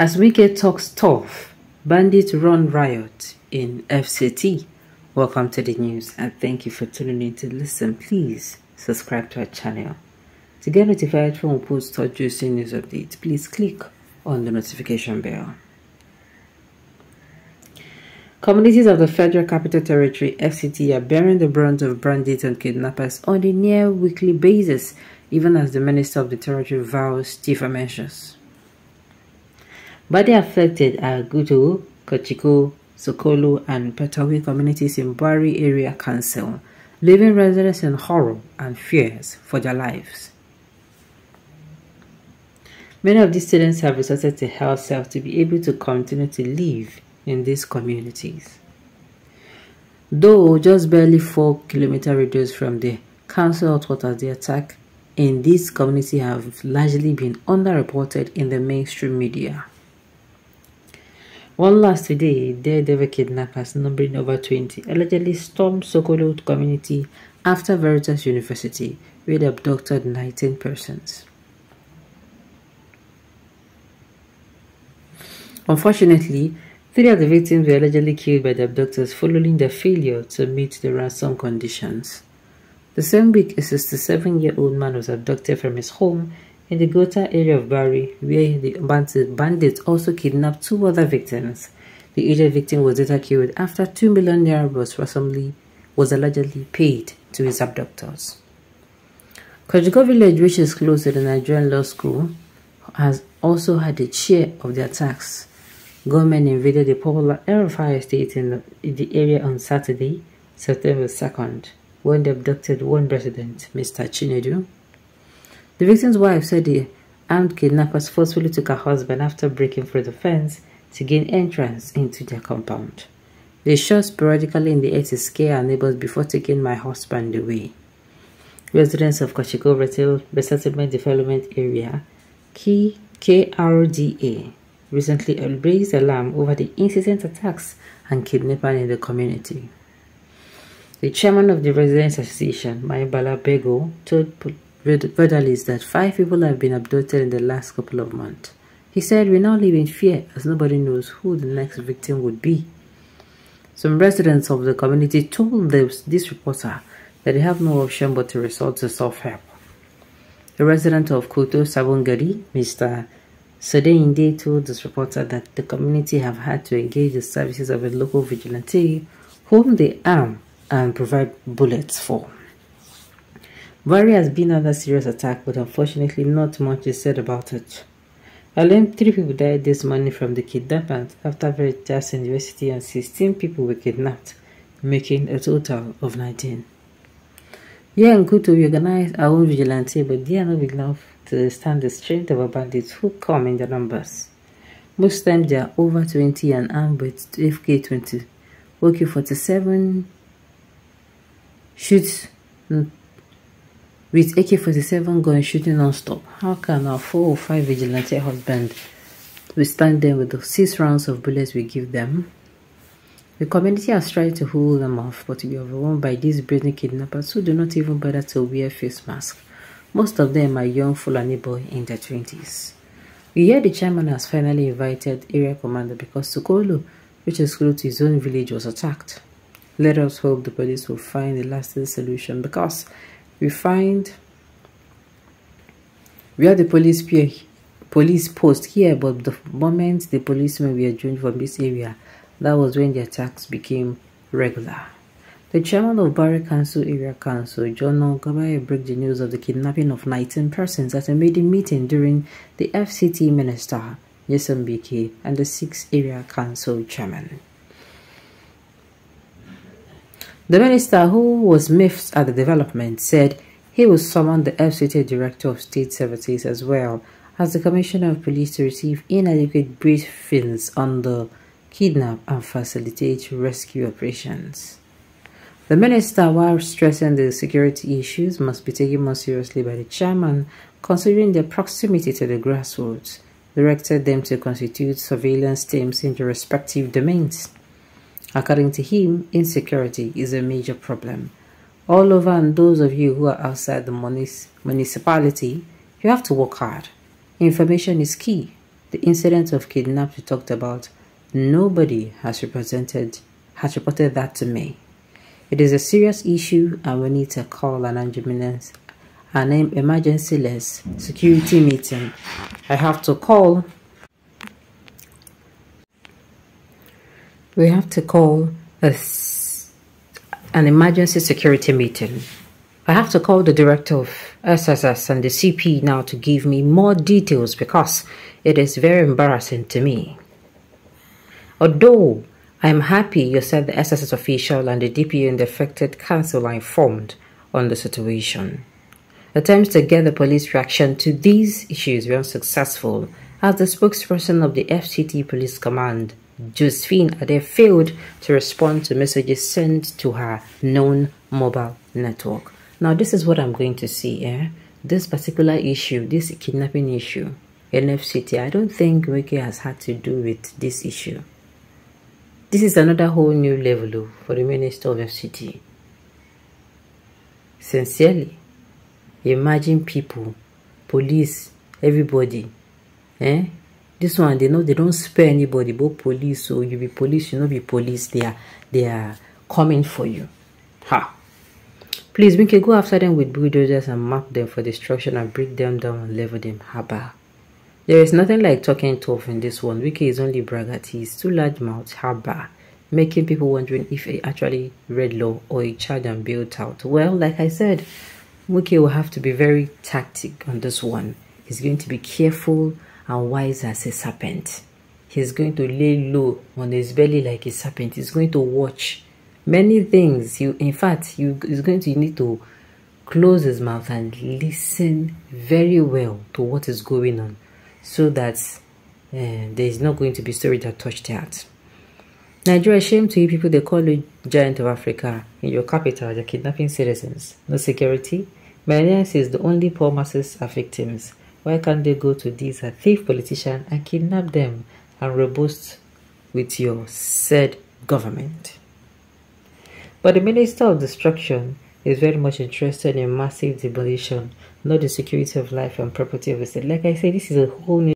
As WIKE talks tough, bandits run riot in FCT. Welcome to the news and thank you for tuning in to listen. Please subscribe to our channel. To get notified when we post our juicy news updates, please click on the notification bell. Communities of the Federal Capital Territory FCT are bearing the brunt of bandits and kidnappers on a near weekly basis, even as the Minister of the Territory vows stiffer measures. But the affected are Guto, Kochiko, Sokolo, and Petawi communities in Bari Area Council, leaving residents in horror and fears for their lives. Many of these students have resorted to health self to be able to continue to live in these communities. Though just barely 4 km radius from the council headquarters, the attack in this community have largely been underreported in the mainstream media. One last today, daredevil kidnappers numbering over 20 allegedly stormed Sokolo community after Veritas University, where they abducted 19 persons. Unfortunately, 3 of the victims were allegedly killed by the abductors following their failure to meet the ransom conditions. The same week, a 67-year-old man was abducted from his home in the Gota area of Bari, where the bandits also kidnapped 2 other victims. The aged victim was later killed after 2 million naira was allegedly paid to his abductors. Kochiko village, which is close to the Nigerian law school, has also had a share of the attacks. Government invaded the popular RFI estate in the area on Saturday, September 2nd, when they abducted one resident, Mr. Chinedu. The victim's wife said the armed kidnappers forcefully took her husband after breaking through the fence to gain entrance into their compound. They shot sporadically in the air to scare our neighbors before taking my husband away. Residents of Kochiko Resettlement Development Area, KRDA, recently raised alarm over the incessant attacks and kidnapping in the community. The chairman of the Residents Association, Maibala Bego, told journalists that 5 people have been abducted in the last couple of months. He said, "We now live in fear as nobody knows who the next victim would be." Some residents of the community told this reporter that they have no option but to resort to self-help. A resident of Koto Sabongari, Mr. Sodeinde, told this reporter that the community have had to engage the services of a local vigilante whom they arm and provide bullets for. Bari has been under serious attack, but unfortunately not much is said about it. Alone 3 people died this morning from the kidnappers after Veritas University, and 16 people were kidnapped, making a total of 19. Here in Kutu, we organize our own vigilante, but they are not big enough to stand the strength of our bandits who come in their numbers. Most times they are over 20 and armed with FK-20, AK-47 shoots with AK-47 gun shooting non-stop. How can our 4 or 5 vigilante husbands withstand them with the 6 rounds of bullets we give them? The community has tried to hold them off, but we are overwhelmed by these brazen kidnappers who do not even bother to wear face masks. Most of them are young Fulani boys in their 20s. We hear the chairman has finally invited area commander because Sokolo, which is close to his own village, was attacked. Let us hope the police will find a lasting solution, because we have the police post here, but the moment the policemen were joined from this area, that was when the attacks became regular. The chairman of Bari Council Area Council, John Gabaye, broke the news of the kidnapping of 19 persons at a meeting during the FCT minister, Yesambike, and the 6th Area Council chairman. The minister, who was miffed at the development, said he will summon the FCT Director of State Services as well as the Commissioner of Police to receive inadequate briefings on the kidnap and facilitate rescue operations. The minister, while stressing the security issues must be taken more seriously by the chairman, considering their proximity to the grassroots, directed them to constitute surveillance teams in their respective domains. According to him, insecurity is a major problem all over, and those of you who are outside the municipality, you have to work hard. Information is key. the incident of kidnap we talked about, nobody has reported that to me. It is a serious issue and we need to call an emergency-less security meeting. I have to call. We have to call an emergency security meeting. I have to call the director of SSS and the CP now to give me more details because it is very embarrassing to me. Although I am happy you said the SSS official and the DPO and the affected council are informed on the situation. Attempts to get the police reaction to these issues were unsuccessful as the spokesperson of the FCT Police Command, Josephine Ade, failed to respond to messages sent to her known mobile network. Now, this is what I'm going to see. This particular issue, this kidnapping issue, FCT, I don't think WIKE has had to do with this issue. This is another whole new level for the Minister of FCT. Sincerely, imagine people, police, everybody. This one, they know they don't spare anybody, but police, so you be police, you know be police, they are coming for you. Ha! Please, we can go after them with bulldozers and map them for destruction and break them down and level them. Haba. There is nothing like talking tough in this one. WIKE is only braggarties, too large mouth, haba, making people wondering if he actually read law or a child and built out. Well, like I said, WIKE will have to be very tactic on this one. He's going to be careful and wise as a serpent. He's going to lay low on his belly like a serpent. He's going to watch many things. In fact, he's going to need to close his mouth and listen very well to what is going on, so that there is not going to be story that touch that. Nigeria, shame to you people, they call you giant of Africa. In your capital, they're kidnapping citizens. No security. Millions is the only poor masses are victims. Why can't they go to these thief politicians and kidnap them and robust with your said government? But the Minister of Destruction is very much interested in massive demolition, not the security of life and property of the state. Like I said, this is a whole new